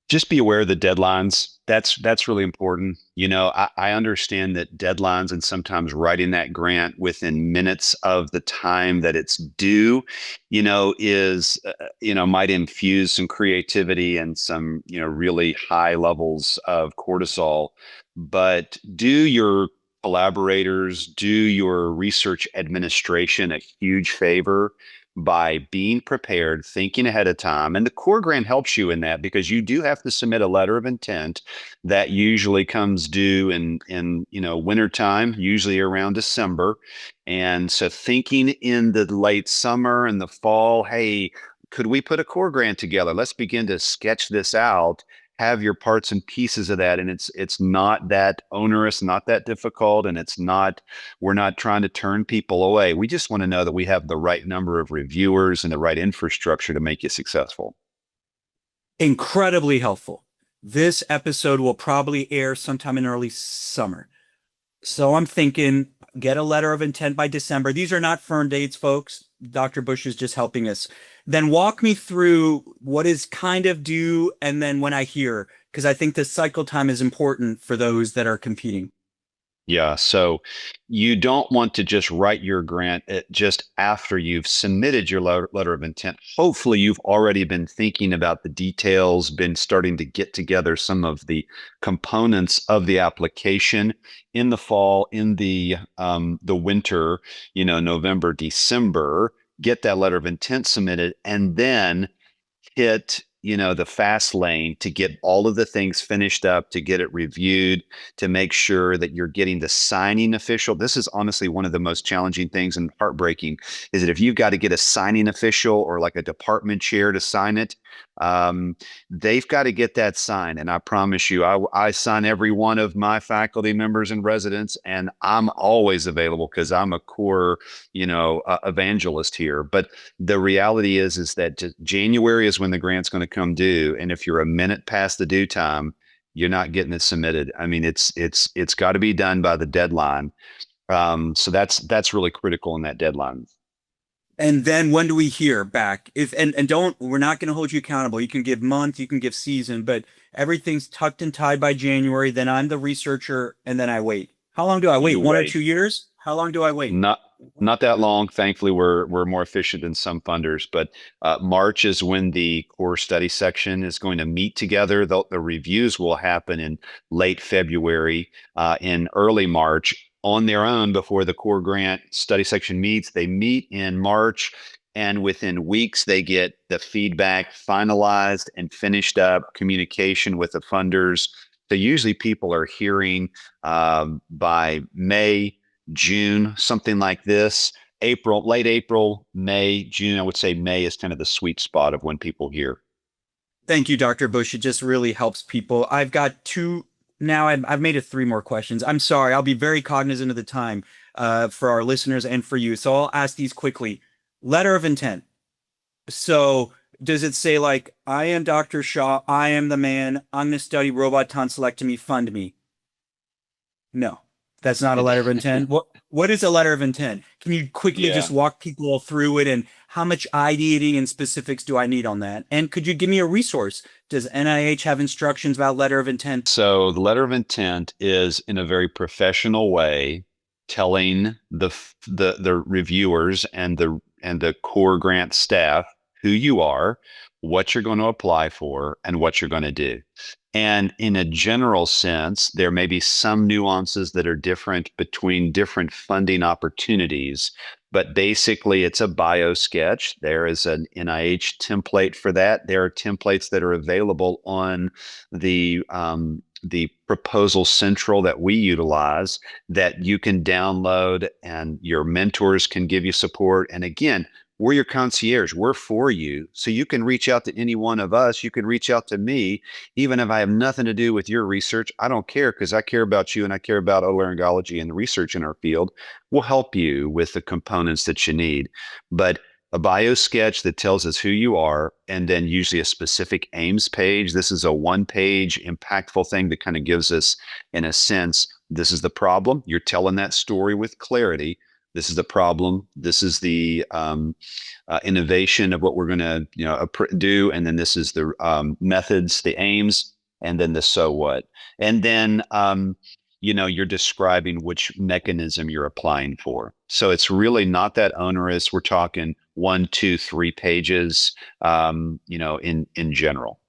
Just be aware of the deadlines. That's really important. I understand that deadlines and sometimes writing that grant within minutes of the time that it's due, is might infuse some creativity and some really high levels of cortisol. But do your collaborators, do your research administration a huge favor by being prepared, thinking ahead of time. And the core grant helps you in that because you do have to submit a letter of intent that usually comes due in wintertime, usually around December. And so thinking in the late summer and the fall, hey, could we put a core grant together? Let's begin to sketch this out, have your parts and pieces of that, and it's not that onerous, not that difficult, and we're not trying to turn people away. We just want to know that we have the right number of reviewers and the right infrastructure to make you successful. Incredibly helpful. This episode will probably air sometime in early summer. So I'm thinking get a letter of intent by December. These are not firm dates, folks. Dr. Bush is just helping us. Then walk me through what is kind of due and then when I hear, because I think the cycle time is important for those that are competing. Yeah, so you don't want to just write your grant just after you've submitted your letter of intent. Hopefully, you've already been thinking about the details, been starting to get together some of the components of the application in the fall, in the winter, November, December. Get that letter of intent submitted, and then hit the fast lane to get all of the things finished up, to get it reviewed, to make sure that you're getting the signing official. This is honestly one of the most challenging things and heartbreaking is that if you've got to get a signing official or like a department chair to sign it, um, they've got to get that signed. And I promise you, I sign every one of my faculty members and residents, and I'm always available because I'm a core evangelist here. But the reality is that January is when the grant's going to come due, and if you're a minute past the due time, you're not getting it submitted. I mean, it's got to be done by the deadline. So that's really critical in that deadline. And then when do we hear back? If and don't we're not going to hold you accountable. You can give month, you can give season, but everything's tucked and tied by January. Then I'm the researcher, and then I wait. How long do I wait? You 1 or 2 years? How long do I wait? Not not that long. Thankfully, we're more efficient than some funders. But March is when the core study section is going to meet together. The reviews will happen in late February, in early March on their own before the core grant study section meets. They meet in March. And within weeks, they get the feedback finalized and finished up, communication with the funders. So usually people are hearing by May, June, something like this. April, late April, May, June. I would say May is kind of the sweet spot of when people hear. Thank you, Dr. Bush. It just really helps people. I've got two now. I've made it three more questions. I'm sorry. I'll be very cognizant of the time for our listeners and for you. So I'll ask these quickly. Letter of intent. So Does it say like, I am Dr. Shah, I am the man, I'm going to study robot tonsillectomy, fund me? No, that's not a letter of intent. What is a letter of intent? Can you quickly just Yeah. walk people through it and how much ideating and specifics do I need on that? And could you give me a resource? Does NIH have instructions about letter of intent? So the letter of intent is in a very professional way telling the reviewers and the core grant staff who you are, what you're going to apply for, and what you're going to do. And in a general sense, there may be some nuances that are different between different funding opportunities, but basically it's a bio sketch. There is an NIH template for that. There are templates that are available on the proposal central that we utilize that you can download and your mentors can give you support. And again, we're your concierge. We're for you. So you can reach out to any one of us. You can reach out to me, even if I have nothing to do with your research. I don't care because I care about you and I care about otolaryngology and the research in our field. We'll help you with the components that you need. But a bio sketch that tells us who you are, and then usually a specific aims page. This is a one-page impactful thing that kind of gives us, in a sense, this is the problem. You're telling that story with clarity. This is the problem. This is the innovation of what we're going to, do, and then this is the methods, the aims, and then the so what, and then you're describing which mechanism you're applying for. So it's really not that onerous. We're talking 1, 2, 3 pages, in general.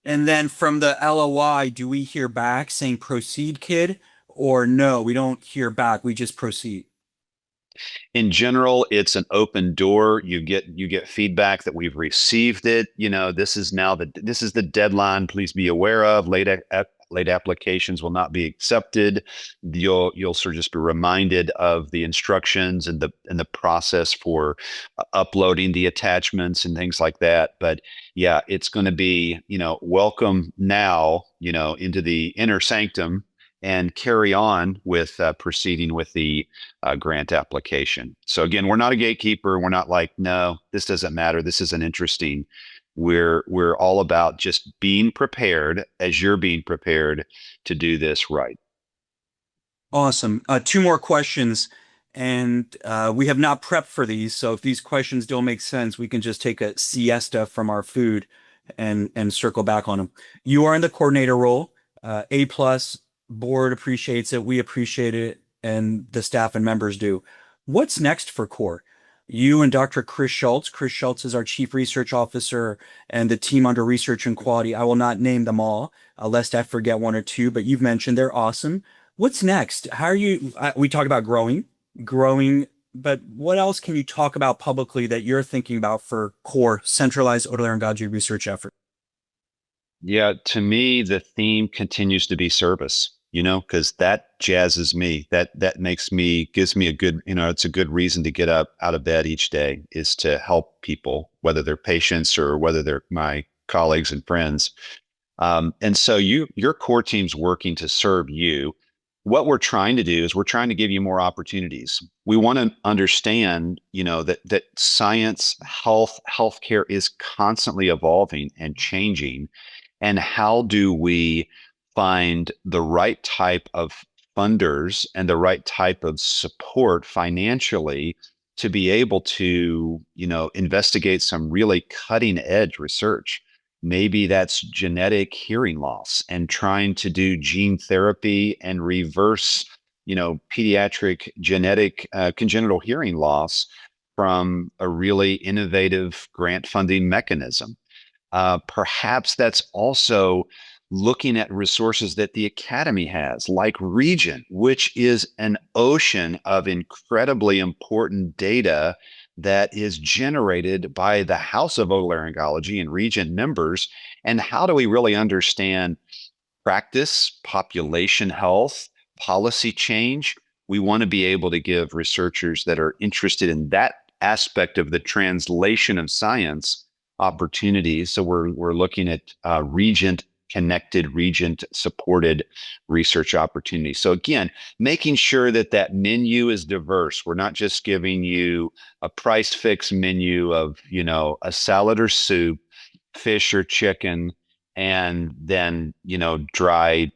And then from the LOI, do we hear back saying proceed, kid? Or no, we don't hear back. We just proceed. In general, it's an open door. You get feedback that we've received it. This is now this is the deadline. Please be aware of late applications will not be accepted. You'll sort of just be reminded of the instructions and the process for uploading the attachments and things like that. But yeah, it's going to be, welcome now, into the inner sanctum and carry on with proceeding with the grant application. So again, we're not a gatekeeper. We're not like, no, this doesn't matter. This isn't interesting. We're all about just being prepared as you're being prepared to do this right. Awesome. Two more questions. And we have not prepped for these. So if these questions don't make sense, we can just take a siesta from our food and circle back on them. You are in the coordinator role. A plus, board appreciates it. We appreciate it. And the staff and members do. What's next for CORE? You and Dr. Chris Schultz. Chris Schultz is our chief research officer and the team under research and quality. I will not name them all, lest I forget one or two, but you've mentioned they're awesome. What's next? How are you? We talked about growing, but what else can you talk about publicly that you're thinking about for CORE, centralized otolaryngology research effort? Yeah, to me, the theme continues to be service, because that jazzes me. That gives me a good, it's a good reason to get up out of bed each day is to help people, whether they're patients or whether they're my colleagues and friends. And so your core team's working to serve you. What we're trying to do is we're trying to give you more opportunities. We want to understand, that science, healthcare is constantly evolving and changing. And how do we find the right type of funders and the right type of support financially to be able to, investigate some really cutting edge research? Maybe that's genetic hearing loss and trying to do gene therapy and reverse, pediatric genetic congenital hearing loss from a really innovative grant funding mechanism. Perhaps that's also looking at resources that the Academy has, like Region, which is an ocean of incredibly important data that is generated by the House of Otolaryngology and Region members. And how do we really understand practice, population health, policy change? We want to be able to give researchers that are interested in that aspect of the translation of science opportunities. So we're looking at Regent connected, regent supported research opportunities. So again, making sure that that menu is diverse. We're not just giving you a price fixed menu of, a salad or soup, fish or chicken, and then, dried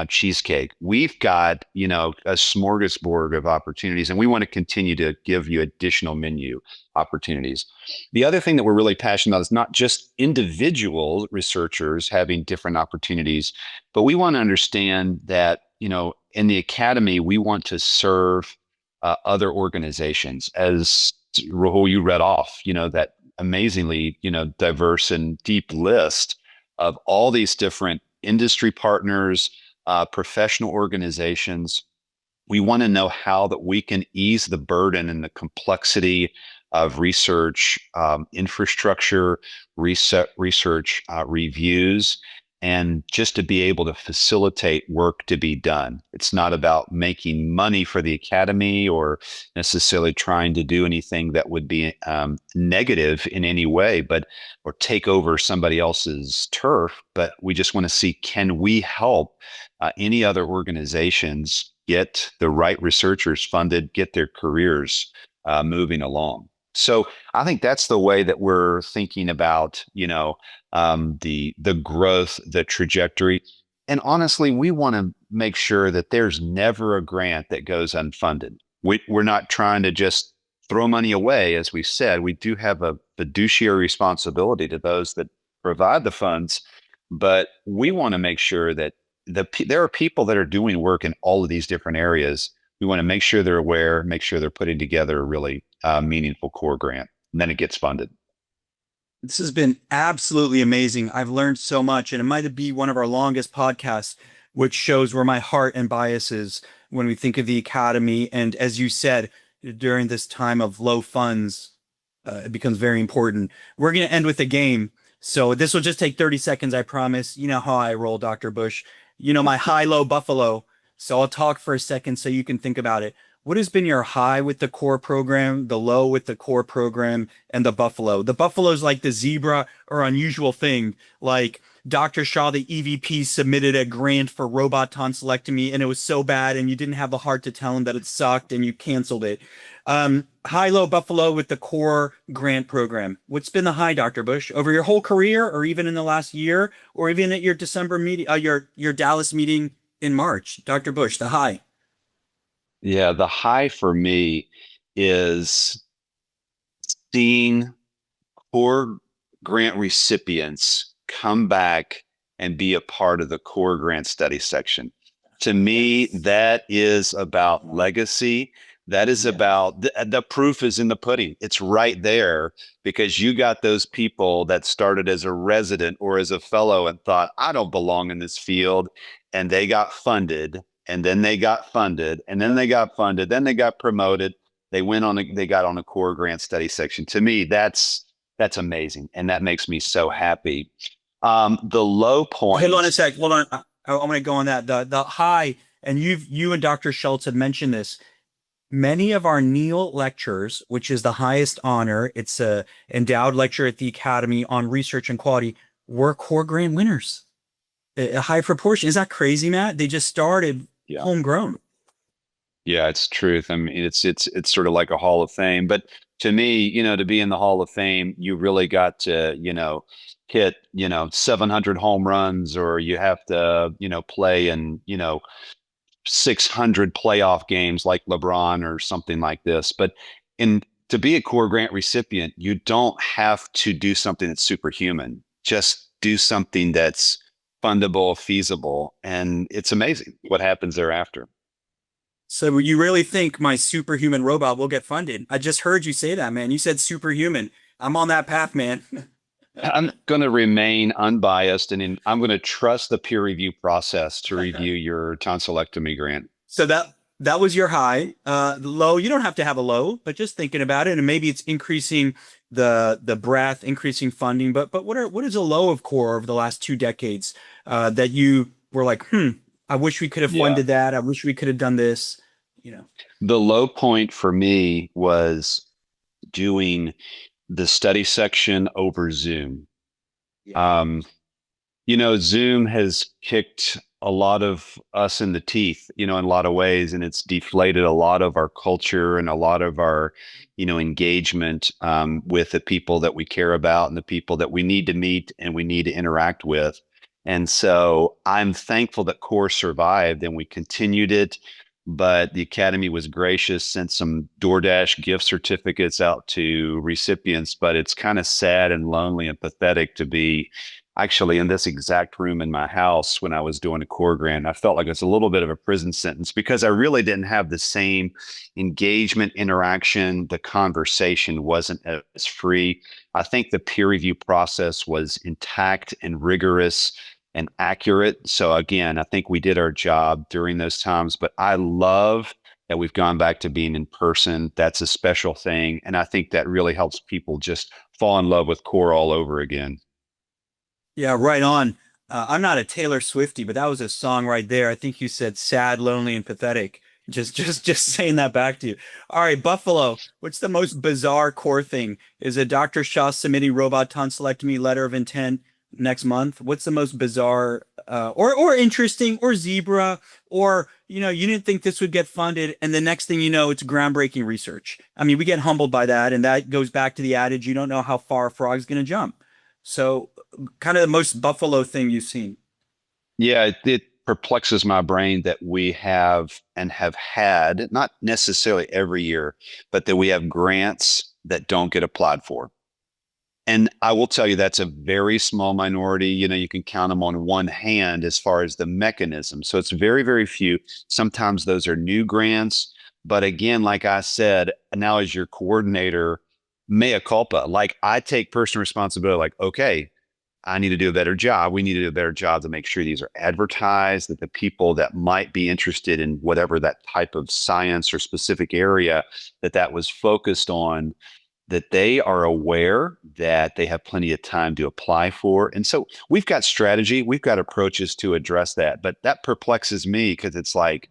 cheesecake. We've got, a smorgasbord of opportunities, and we want to continue to give you additional menu opportunities. The other thing that we're really passionate about is not just individual researchers having different opportunities, but we want to understand that, in the academy, we want to serve other organizations. As Rahul, you read off, that amazingly, diverse and deep list of all these different industry partners, professional organizations. We want to know how that we can ease the burden and the complexity of research infrastructure, research reviews, and just to be able to facilitate work to be done. It's not about making money for the academy or necessarily trying to do anything that would be negative in any way, but or take over somebody else's turf. But we just want to see, can we help any other organizations get the right researchers funded, get their careers moving along. So I think that's the way that we're thinking about, the growth, the trajectory. And honestly, we want to make sure that there's never a grant that goes unfunded. We're not trying to just throw money away. As we said, we do have a fiduciary responsibility to those that provide the funds, but we want to make sure that there are people that are doing work in all of these different areas. We want to make sure they're aware, make sure they're putting together a really meaningful core grant, and then it gets funded. This has been absolutely amazing. I've learned so much, and it might be one of our longest podcasts, which shows where my heart and bias is when we think of the academy. And as you said, during this time of low funds, it becomes very important. We're going to end with a game. So this will just take 30 seconds, I promise. You know how I roll, Dr. Bush. You know my high-low buffalo. So I'll talk for a second so you can think about it. What has been your high with the core program, the low with the core program, and the buffalo? The buffalo is like the zebra or unusual thing. Like Dr. Shah, the EVP, submitted a grant for robot tonsillectomy, and it was so bad, and you didn't have the heart to tell him that it sucked, and you canceled it. High-low buffalo with the core grant program. What's been the high, Dr. Bush, over your whole career, or even in the last year, or even at your December meeting, your Dallas meeting in March? Dr. Bush, the high. Yeah, the high for me is seeing core grant recipients come back and be a part of the core grant study section. To me, that is about legacy. That is about the proof is in the pudding. It's right there because you got those people that started as a resident or as a fellow and thought, I don't belong in this field. And they got funded, and then they got funded, and then they got funded, then they got promoted. They got on a core grant study section. To me, that's amazing. And that makes me so happy. The low Hold on a points. sec. Hold on. I'm going to go on that. The high, and you and Dr. Schultz had mentioned this. Many of our Neal lectures, which is the highest honor, it's a endowed lecture at the Academy on research and quality, were core grant winners. A high proportion. Is that crazy, Matt? They just started Yeah. homegrown. Yeah, it's truth. I mean, it's sort of like a Hall of Fame. But to me, to be in the Hall of Fame, you really got to, hit, 700 home runs, or you have to, play in, 600 playoff games like LeBron or something like this. But in to be a core grant recipient, you don't have to do something that's superhuman. Just do something that's fundable, feasible, and it's amazing what happens thereafter. So you really think my superhuman robot will get funded? I just heard you say that, man. You said superhuman. I'm on that path, man. I'm going to remain unbiased, and I'm going to trust the peer review process to review your tonsillectomy grant. So that was your high. Low, you don't have to have a low, but just thinking about it, and maybe it's increasing the breadth, increasing funding. But what is a low of core over the last 2 decades that you were like, I wish we could have Yeah. funded that. I wish we could have done this. The low point for me was doing the study section over Zoom. Yeah. Zoom has kicked a lot of us in the teeth, in a lot of ways, and it's deflated a lot of our culture and a lot of our, engagement with the people that we care about and the people that we need to meet and we need to interact with. And so I'm thankful that CORE survived and we continued it. But the Academy was gracious, sent some DoorDash gift certificates out to recipients. But it's kind of sad and lonely and pathetic to be actually in this exact room in my house when I was doing a CORE grant. I felt like it's a little bit of a prison sentence because I really didn't have the same engagement, interaction. The conversation wasn't as free. I think the peer review process was intact and rigorous and accurate. So again, I think we did our job during those times, but I love that we've gone back to being in person. That's a special thing. And I think that really helps people just fall in love with CORE all over again. Yeah, right on. I'm not a Taylor Swiftie, but that was a song right there. I think you said sad, lonely, and pathetic. Just saying that back to you. All right, Buffalo. What's the most bizarre core thing? Is it Dr. Shah submitting robot tonsillectomy letter of intent next month? What's the most bizarre, or interesting, or zebra, or you didn't think this would get funded, and the next thing you know, it's groundbreaking research. I mean, we get humbled by that, and that goes back to the adage: you don't know how far a frog's going to jump. So kind of the most Buffalo thing you've seen. Yeah, it perplexes my brain that we have and have had, not necessarily every year, but that we have grants that don't get applied for. And I will tell you that's a very small minority. You can count them on one hand as far as the mechanism. So it's very, very few. Sometimes those are new grants. But again, like I said, now as your coordinator, mea culpa, like I take personal responsibility, like, okay, I need to do a better job. We need to do a better job to make sure these are advertised, that the people that might be interested in whatever that type of science or specific area that was focused on, that they are aware that they have plenty of time to apply for. And so we've got strategy, we've got approaches to address that. But that perplexes me because it's like,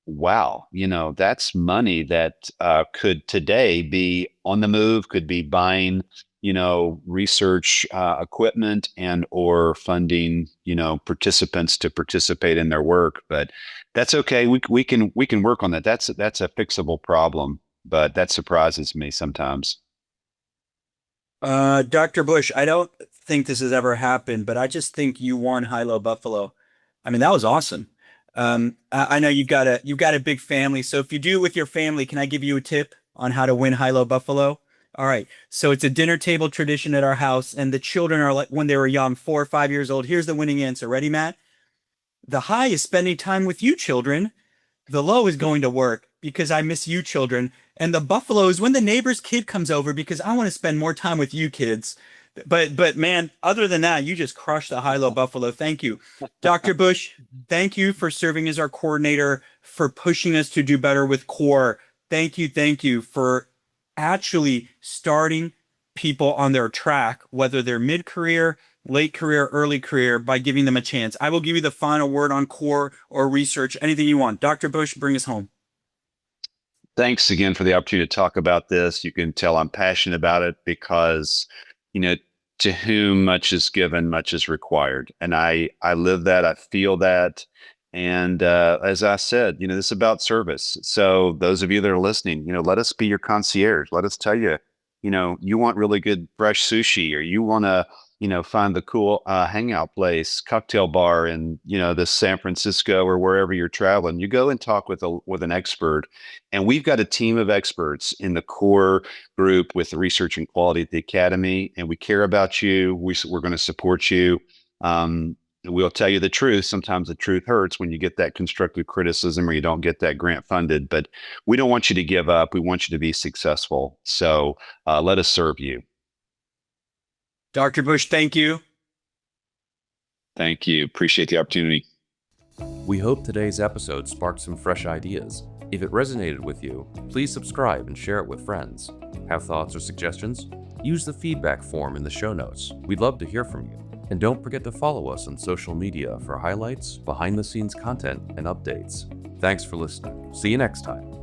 wow, that's money that could today be on the move, could be buying, research equipment and or funding, participants to participate in their work. But that's okay. We can work on that. That's a fixable problem, but that surprises me sometimes. Dr. Bush, I don't think this has ever happened, but I just think you won Hilo Buffalo. I mean, that was awesome. I know you've got a big family, so if you do it with your family, can I give you a tip on how to win Hilo Buffalo? All right. So it's a dinner table tradition at our house, and the children are like when they were young, 4 or 5 years old. Here's the winning answer. Ready, Matt? The high is spending time with you children. The low is going to work because I miss you children. And the buffalo is when the neighbor's kid comes over because I want to spend more time with you kids. But man, other than that, you just crushed the high-low buffalo. Thank you. Dr. Bush, thank you for serving as our coordinator, for pushing us to do better with CORE. Thank you for actually starting people on their track, whether they're mid-career, late career, early career, by giving them a chance. I will give you the final word on CORE or research, anything you want. Dr. Bush, bring us home. Thanks again for the opportunity to talk about this. You can tell I'm passionate about it because, you know, to whom much is given, much is required. And I live that, I feel that. And as I said, this is about service. So those of you that are listening, let us be your concierge. Let us tell you, you want really good fresh sushi, or you want to, find the cool hangout place, cocktail bar in, the San Francisco or wherever you're traveling. You go and talk with an expert. And we've got a team of experts in the core group with the research and quality at the Academy, and we care about you. We're going to support you. We'll tell you the truth. Sometimes the truth hurts when you get that constructive criticism or you don't get that grant funded, but we don't want you to give up. We want you to be successful. So let us serve you. Dr. Bush, thank you. Thank you. Appreciate the opportunity. We hope today's episode sparked some fresh ideas. If it resonated with you, please subscribe and share it with friends. Have thoughts or suggestions? Use the feedback form in the show notes. We'd love to hear from you. And don't forget to follow us on social media for highlights, behind-the-scenes content, and updates. Thanks for listening. See you next time.